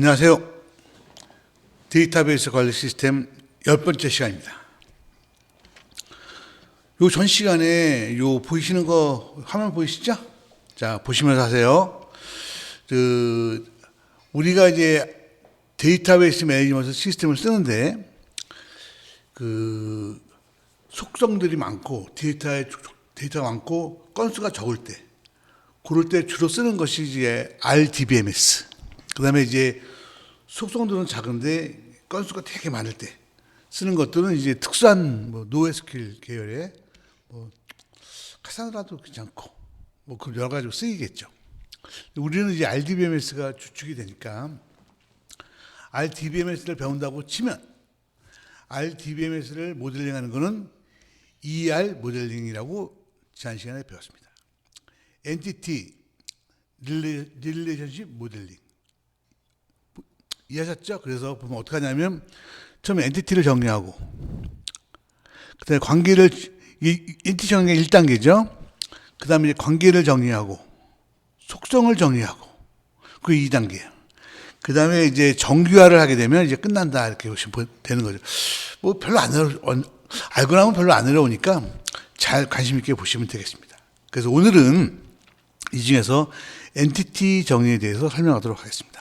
안녕하세요. 데이터베이스 관리 시스템 10번째 시간입니다. 요 전 시간에 요 보이시는 거 화면 보이시죠? 자, 보시면서 하세요. 우리가 이제 데이터베이스 매니지먼트 시스템을 쓰는데 속성들이 많고 데이터가 많고 건수가 적을 때 그럴 때 주로 쓰는 것이 이제 RDBMS. 그다음에 이제 속성들은 작은데 건수가 되게 많을 때 쓰는 것들은 이제 특수한 NoSQL 계열의 카사노라도 괜찮고 그 여러 가지로 쓰이겠죠. 우리는 이제 RDBMS가 주축이 되니까 RDBMS를 배운다고 치면 RDBMS를 모델링하는 것은 ER 모델링이라고 지난 시간에 배웠습니다. 엔티티 릴레이션십 모델링 이해하셨죠? 그래서 보면 어떻게 하냐면 처음에 엔티티를 정리하고 그다음에 관계를 엔티티 정리가 1단계죠. 그다음에 이제 관계를 정리하고 속성을 정리하고 그 2단계예요. 그다음에 이제 정규화를 하게 되면 이제 끝난다 이렇게 보시면 되는 거죠. 뭐 별로 알고 나면 별로 안 어려우니까 잘 관심 있게 보시면 되겠습니다. 그래서 오늘은 이 중에서 엔티티 정리에 대해서 설명하도록 하겠습니다.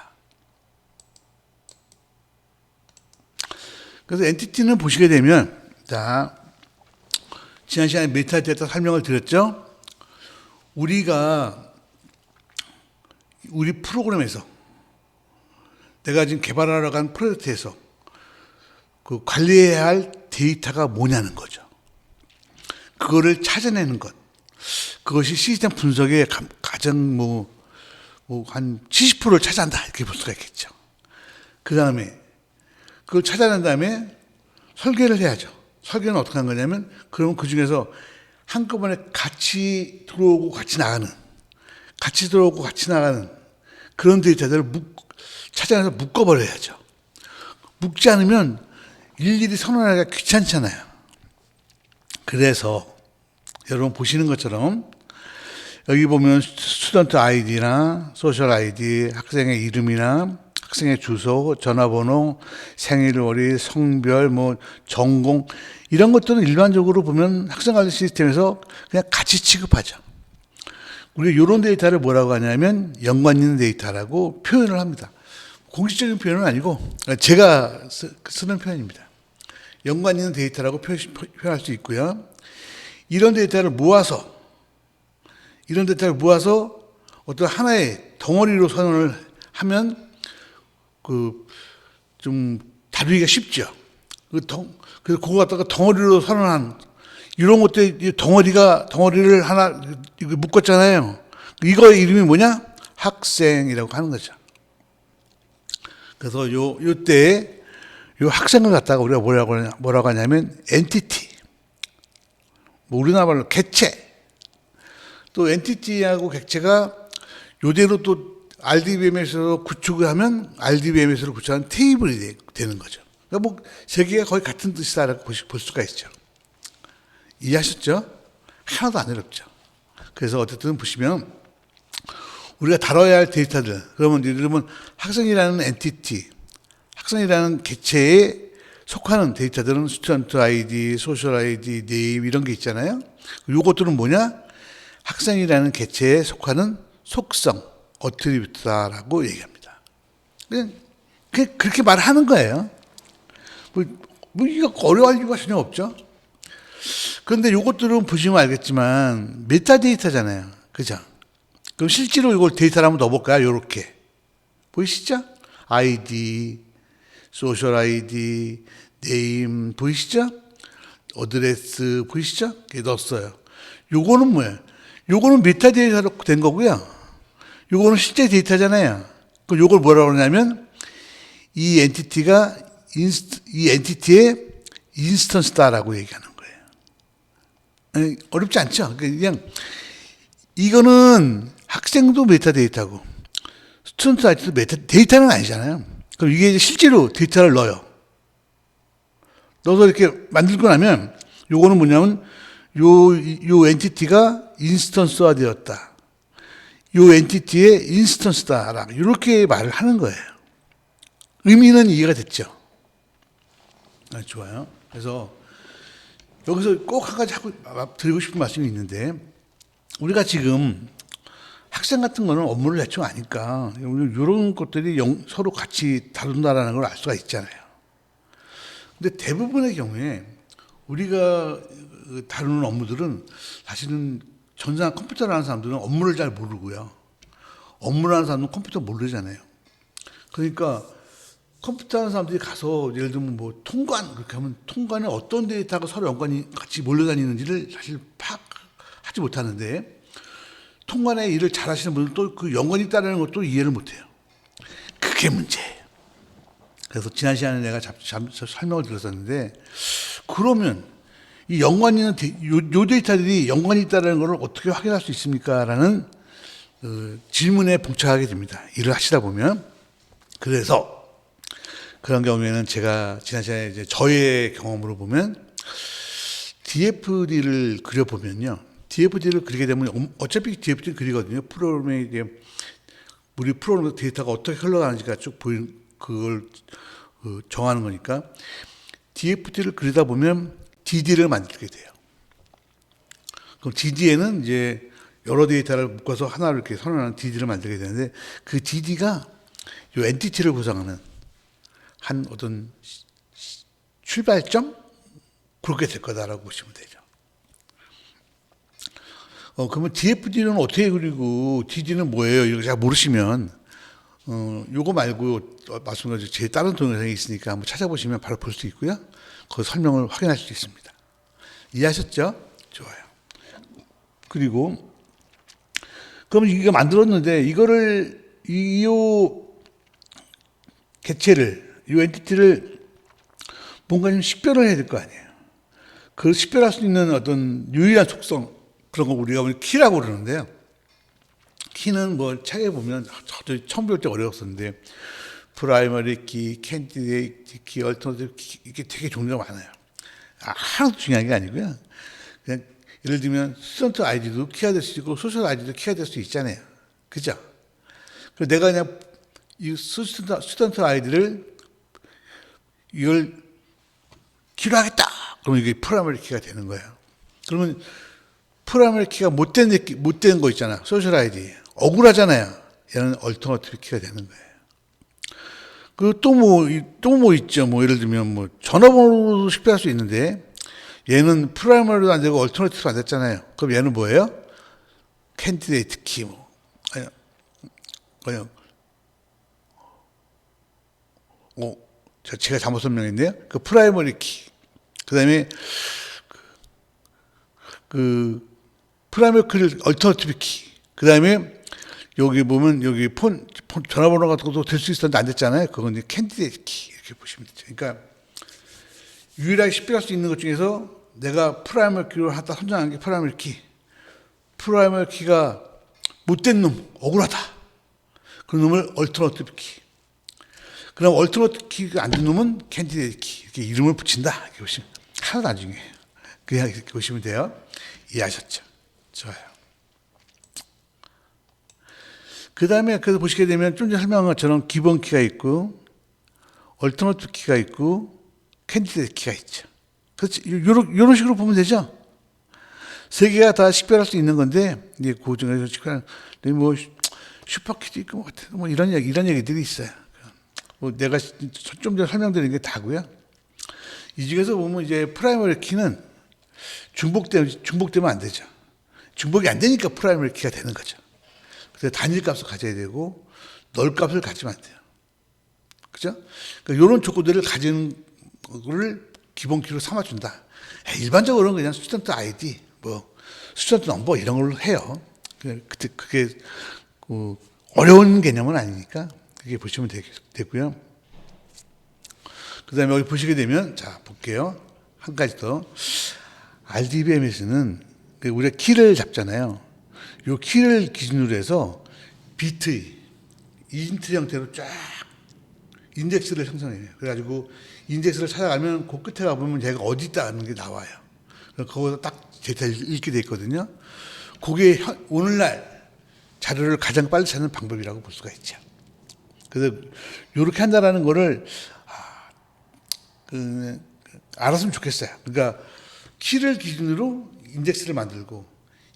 그래서 엔티티는 보시게 되면, 자, 지난 시간에 메타데이터 설명을 드렸죠? 우리 프로그램에서, 내가 지금 개발하러 간 프로젝트에서 그 관리해야 할 데이터가 뭐냐는 거죠. 그거를 찾아내는 것. 그것이 시스템 분석의 가장 한 70%를 차지한다. 이렇게 볼 수가 있겠죠. 그 다음에 그걸 찾아낸 다음에 설계를 해야죠. 설계는 어떻게 하는 거냐면, 그러면 그 중에서 한꺼번에 같이 들어오고 같이 나가는 그런 데이터들을 찾아내서 묶어버려야죠. 묶지 않으면 일일이 선언하기가 귀찮잖아요. 그래서 여러분 보시는 것처럼 여기 보면 스튜던트 아이디나 소셜 아이디, 학생의 이름이나 학생의 주소, 전화번호, 생일월일, 성별, 전공 이런 것들은 일반적으로 보면 학생관리 시스템에서 그냥 같이 취급하죠. 우리가 이런 데이터를 뭐라고 하냐면 연관 있는 데이터라고 표현을 합니다. 공식적인 표현은 아니고 제가 쓰는 표현입니다. 연관 있는 데이터라고 표현할 수 있고요. 이런 데이터를 모아서 어떤 하나의 덩어리로 선언을 하면 좀 다루기가 쉽죠. 그래서 그거 갖다가 덩어리로 선언한 이런 것들 덩어리를 하나 묶었잖아요. 이거의 이름이 뭐냐? 학생이라고 하는 거죠. 그래서 요때 요 학생을 갖다가 우리가 뭐라고 하냐면 엔티티. 우리나라 말로 객체. 또 엔티티하고 객체가 요대로 또 RDBMS로 구축을 하면 RDBMS로 구축한 테이블이 되는 거죠. 그러니까 세 개가 거의 같은 뜻이다라고 볼 수가 있죠. 이해하셨죠? 하나도 안 어렵죠. 그래서 어쨌든 보시면 우리가 다뤄야 할 데이터들, 그러면 예를 들면 학생이라는 엔티티, 학생이라는 객체에 속하는 데이터들은 스튜던트 아이디, 소셜 아이디, 네임 이런 게 있잖아요. 요것들은 뭐냐? 학생이라는 객체에 속하는 속성, 어트리뷰트다라고 얘기합니다. 그냥 그렇게 말하는 거예요. 이거 어려워할 이유가 전혀 없죠. 그런데 요것들은 보시면 알겠지만 메타데이터잖아요. 그죠? 그럼 실제로 이걸 데이터를 한번 넣어볼까요? 요렇게. 보이시죠? 아이디, 소셜 아이디, 네임 보이시죠? 어드레스 보이시죠? 이렇게 넣었어요. 요거는 뭐예요? 요거는 메타데이터로 된 거고요. 요거는 실제 데이터잖아요. 그럼 요걸 뭐라고 그러냐면 이 엔티티의 인스턴스다라고 얘기하는 거예요. 어렵지 않죠? 그냥 이거는 학생도 메타데이터고 스튜던트 아이디도 메타데이터는 아니잖아요. 그럼 이게 실제로 데이터를 넣어요. 넣어서 이렇게 만들고 나면 요거는 뭐냐면 요 엔티티가 인스턴스화 되었다. 요 엔티티의 인스턴스다. 이렇게 말을 하는 거예요. 의미는 이해가 됐죠. 좋아요. 그래서 여기서 꼭 한 가지 하고 드리고 싶은 말씀이 있는데, 우리가 지금 학생 같은 거는 업무를 대충 아니까 이런 것들이 서로 같이 다룬다라는 걸 알 수가 있잖아요. 근데 대부분의 경우에 우리가 다루는 업무들은 사실은 전산 컴퓨터를 하는 사람들은 업무를 잘 모르고요. 업무를 하는 사람은 컴퓨터 모르잖아요. 그러니까 컴퓨터 하는 사람들이 가서 예를 들면 뭐 통관 그렇게 하면 통관에 어떤 데이터가 서로 연관이 같이 몰려다니는지를 사실 파악하지 못하는데, 통관의 일을 잘 하시는 분들은 또 그 연관이 있다는 것도 이해를 못해요. 그게 문제예요. 그래서 지난 시간에 내가 설명을 드렸었는데, 그러면 이 연관이 있는 요 데이터들이 연관이 있다는 것을 어떻게 확인할 수 있습니까? 라는 질문에 봉착하게 됩니다. 일을 하시다 보면. 그래서 그런 경우에는 제가 지난 시간에 이제 저의 경험으로 보면 DFD를 그려보면요. DFD를 그리게 되면 어차피 DFD를 그리거든요. 프로그램에 이제 우리 프로그램 데이터가 어떻게 흘러가는지가 쭉 보이는 그걸 정하는 거니까 DFD를 그리다 보면 DD를 만들게 돼요. 그럼 DD에는 이제 여러 데이터를 묶어서 하나로 이렇게 선언하는 DD를 만들게 되는데, 그 DD가 이 엔티티를 구성하는 한 어떤 출발점? 그렇게 될 거다라고 보시면 되죠. 그러면 DFD는 어떻게 그리고 DD는 뭐예요? 이거 잘 모르시면 요거 말고 말씀드린 제 다른 동영상이 있으니까 한번 찾아보시면 바로 볼 수 있고요. 그 설명을 확인할 수 있습니다. 이해하셨죠? 좋아요. 그리고 그럼 이거 만들었는데 이거를 요 객체를 이 엔티티를 뭔가 좀 식별을 해야 될 거 아니에요. 그 식별할 수 있는 어떤 유일한 속성, 그런 거 우리가 키라고 그러는데요. 키는 뭐 책에 보면 저도 처음 배울 때 어려웠었는데 프라이머리 키, 캔디데이트 키, 얼터너티브 키, 이게 되게 종류가 많아요. 하나도 중요한 게 아니고요. 그냥 예를 들면 스튜던트 아이디도 키가 될 수 있고 소셜 아이디도 키가 될 수 있잖아요. 그죠? 그래서 내가 그냥 이 스튜던트 아이디를 이걸 키로 하겠다. 그러면 이게 프라이머리 키가 되는 거예요. 그러면 프라이머리 키가 못된 거 있잖아. 소셜 아이디. 억울하잖아요. 얘는 얼터너티브 키가 되는 거예요. 그리고 또 뭐 있죠. 뭐 예를 들면 뭐 전화번호도 식별할 수 있는데 얘는 프라이머리도 안 되고 얼터너티브도 안 됐잖아요. 그럼 얘는 뭐예요? 캔디데이트 키 뭐. 그냥 제가 잘못 설명했네요. 그 프라이머리 키. 그다음에 그 프라이머리 키를 얼터너티브 키. 그다음에 여기 보면 여기 폰 전화번호 같은 것도 될 수 있었는데 안 됐잖아요. 그건 이제 캔디데이트 키 이렇게 보시면 되죠. 그러니까 유일하게 식별할 수 있는 것 중에서 내가 프라이머리 키로 하다 선정한 게 프라이머리 키. 프라이머리 키가 못된 놈, 억울하다. 그 놈을 얼터너티브 키. 그럼 얼터너티브 키가 안 된 놈은 캔디데이트 키. 이렇게 이름을 붙인다. 이렇게 보시면 하나도 안 중요해요. 그냥 이렇게 보시면 돼요. 이해하셨죠? 좋아요. 그 다음에 그래서 보시게 되면 좀 전에 설명한 것처럼 기본 키가 있고 얼터너티브 키가 있고 캔디데이트 키가 있죠. 그렇지. 이런 식으로 보면 되죠. 세 개가 다 식별할 수 있는 건데 이제 그 중에서 식별하는 뭐 슈퍼키도 있고 뭐 이런 얘기들이 있어요. 뭐 내가 좀 전에 설명드린 게 다고요. 이 중에서 보면 이제 프라이머리 키는 중복되면 안 되죠. 중복이 안 되니까 프라이머리 키가 되는 거죠. 그래서 단일 값을 가져야 되고 널 값을 가지면 안 돼요. 그죠? 그러니까 이런 조건들을 가지는 거를 기본 키로 삼아준다. 일반적으로는 그냥 스튜던트 아이디, 뭐 스튜던트 넘버 이런 걸로 해요. 그게 어려운 개념은 아니니까 그게 보시면 되고요. 그 다음에 여기 보시게 되면 자 볼게요. 한 가지 더. RDBMS는 우리가 키를 잡잖아요. 이 키를 기준으로 해서 비트, 인트 형태로 쫙 인덱스를 형성해요. 그래가지고 인덱스를 찾아가면 그 끝에 가보면 얘가 어디 있다는 게 나와요. 거기서 딱 데이터를 읽게 돼 있거든요. 그게 오늘날 자료를 가장 빨리 찾는 방법이라고 볼 수가 있죠. 그래서 이렇게 한다라는 거를 알았으면 좋겠어요. 그러니까 키를 기준으로 인덱스를 만들고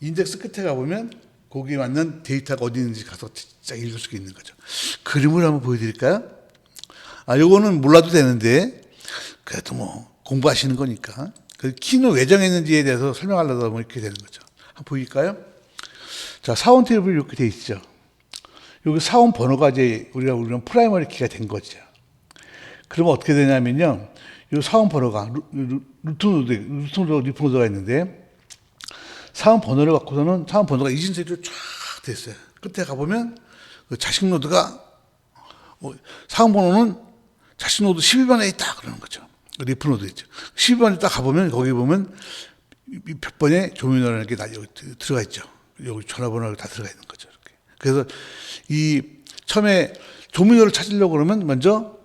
인덱스 끝에 가보면 거기에 맞는 데이터가 어디 있는지 가서 쫙 읽을 수 있는 거죠. 그림을 한번 보여드릴까요? 요거는 몰라도 되는데 그래도 뭐 공부하시는 거니까. 그 키는 왜 정했는지에 대해서 설명하려다 보면 이렇게 되는 거죠. 한번 보일까요? 자, 사원 테이블이 이렇게 돼 있죠. 여기 사원 번호가 이제 우리가 프라이머리 키가 된 거죠. 그러면 어떻게 되냐면요. 이 사원 번호가 루트 노드가 있는데 사원 번호를 갖고서는 사원 번호가 이진세로 쫙 됐어요. 끝에 가보면 그 자식 노드가 사원 번호는 자식 노드 12번에 있다 그러는 거죠. 리프 노드 있죠. 12번에 딱 가보면 거기 보면 몇 번에 조민호라는 게 여기 들어가 있죠. 여기 전화번호가 다 들어가 있는 거죠. 이렇게. 그래서 이 처음에 조민호를 찾으려고 그러면 먼저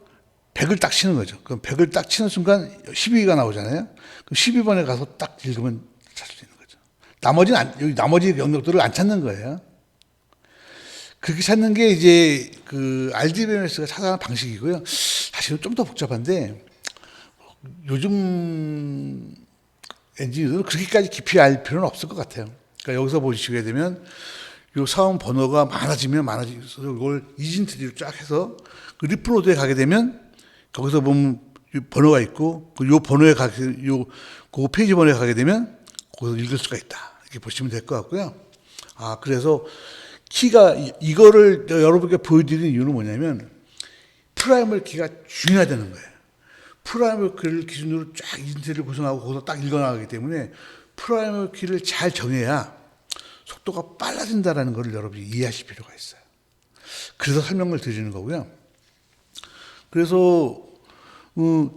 100을 딱 치는 거죠. 그럼 100을 딱 치는 순간 12가 나오잖아요. 그럼 12번에 가서 딱 읽으면 찾을 수 있는 거죠. 여기 나머지 영역들을 안 찾는 거예요. 그렇게 찾는 게 이제 그 RDBMS가 찾아가는 방식이고요. 사실은 좀 더 복잡한데 요즘 엔지니어들은 그렇게까지 깊이 알 필요는 없을 것 같아요. 그러니까 여기서 보시게 되면 요 사원 번호가 많아지면 많아지면서 이걸 이진트리로 쫙 해서 그 리프로드에 가게 되면 거기서 보면 번호가 있고 요 번호에 그 페이지 번호에 가게 되면 거기서 읽을 수가 있다. 이렇게 보시면 될 것 같고요. 그래서 키가 이거를 여러분께 보여드리는 이유는 뭐냐면 프라이머리 키가 중요하다는 거예요. 프라이머리 키를 기준으로 쫙 인트리를 구성하고 거기서 딱 읽어나가기 때문에 프라이머리 키를 잘 정해야 속도가 빨라진다는 걸 여러분이 이해하실 필요가 있어요. 그래서 설명을 드리는 거고요. 그래서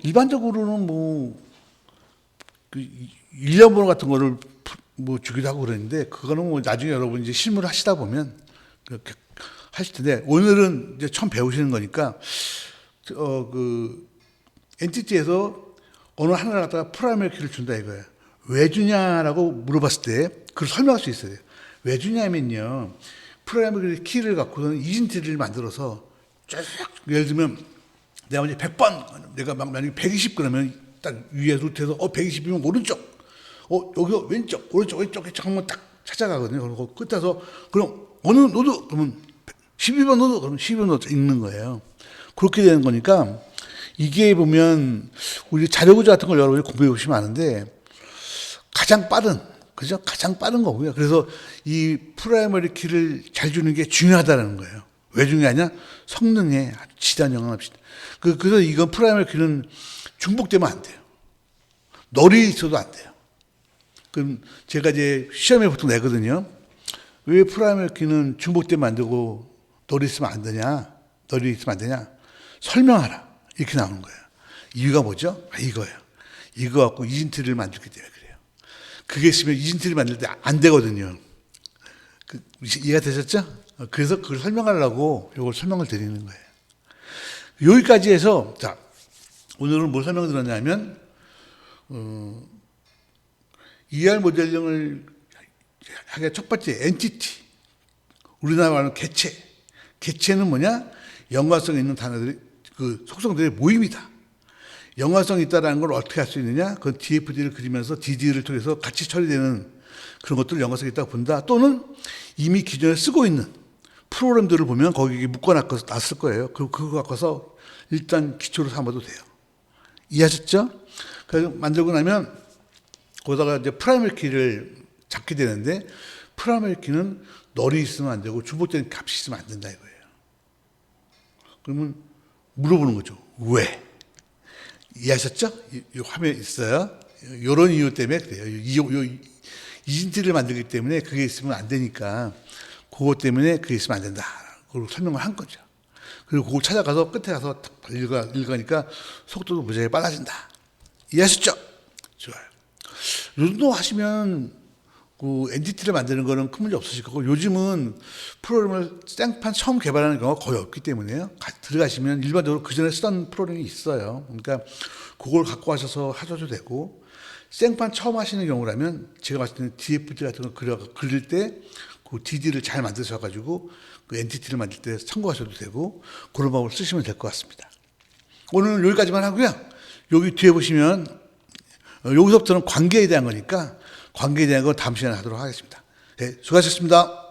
일반적으로는 그 일련 번호 같은 거를 주기도 하고 그러는데 그거는 나중에 여러분 이제 실무를 하시다 보면 그렇게 하실 텐데 오늘은 이제 처음 배우시는 거니까 그 엔티티에서 어느 하나를 갖다가 프라이머리 키를 준다 이거예요. 왜 주냐라고 물어봤을 때 그걸 설명할 수 있어야 돼요. 왜 주냐면요. 프라이머리 키를 갖고서는 이진트리를 만들어서 쫙 예를 들면 내가 이제 100번 내가 만약에 120 그러면 딱 위에 루트에서 120이면 오른쪽 여기서 왼쪽 오른쪽 이렇게 한번 딱 찾아가거든요. 그리고 끝에서 그럼 어느 노드 그러면 12번 노드 그러면 12번 노드 읽는 거예요. 그렇게 되는 거니까 이게 보면 우리 자료구조 같은 걸 여러분이 공부해 보시면 아는데 가장 빠른 거고요. 그래서 이 프라이머리 키를 잘 주는 게 중요하다는 거예요. 왜 중요하냐? 성능에 아주 지대한 영향을 합니다. 그래서 이건 프라이머리 키는 중복되면 안 돼요. 널이 있어도 안 돼요. 그럼 제가 이제 시험에 보통 내거든요. 왜 프라이머리 키는 중복되면 안 되고 널이 있으면 안 되냐? 설명하라. 이렇게 나오는 거예요. 이유가 뭐죠? 이거예요. 이거 갖고 이진트리를 만들기 때문에 그래요. 그게 있으면 이진트리를 만들 때 안 되거든요. 이해가 되셨죠? 그래서 그걸 설명하려고 이걸 설명을 드리는 거예요. 여기까지 해서 자 오늘은 뭘 설명드렸냐면 ER 모델링을 하기 첫 번째 엔티티 우리나라 말하는 개체는 뭐냐? 연관성 있는 단어들이 그 속성들의 모임이다. 연관성이 있다는 걸 어떻게 할 수 있느냐? 그건 DFD를 그리면서 DD를 통해서 같이 처리되는 그런 것들을 연관성이 있다고 본다. 또는 이미 기존에 쓰고 있는 프로그램들을 보면 거기에 묶어놨을 거예요. 그거 갖고서 일단 기초로 삼아도 돼요. 이해하셨죠? 그래서 만들고 나면 거기다가 이제 프라이머리 키를 잡게 되는데 프라이머리 키는 널이 있으면 안 되고 중복되는 값이 있으면 안 된다 이거예요. 그러면 물어보는 거죠. 왜? 이해하셨죠? 이 화면에 있어요. 이런 이유 때문에 그래요. 이진트를 만들기 때문에 그게 있으면 안 되니까 그것 때문에 그게 있으면 안 된다. 그걸 설명을 한 거죠. 그리고 그걸 찾아가서 끝에 가서 읽으니까 속도도 무지하게 빨라진다. 이해하셨죠? 좋아요. 요 정도 하시면 그 엔티티를 만드는 거는 큰 문제 없으실 거고 요즘은 프로그램을 생판 처음 개발하는 경우가 거의 없기 때문에요. 들어가시면 일반적으로 그 전에 쓰던 프로그램이 있어요. 그러니까 그걸 갖고 가셔서 하셔도 되고 생판 처음 하시는 경우라면 제가 봤을 때는 DFD 같은 거 그릴 때 그 DD를 잘 만드셔가지고 그 엔티티를 만들 때 참고하셔도 되고 그런 방법을 쓰시면 될 것 같습니다. 오늘은 여기까지만 하고요. 여기 뒤에 보시면 여기서부터는 관계에 대한 거니까 관계에 대한 건 다음 시간에 하도록 하겠습니다. 네, 수고하셨습니다.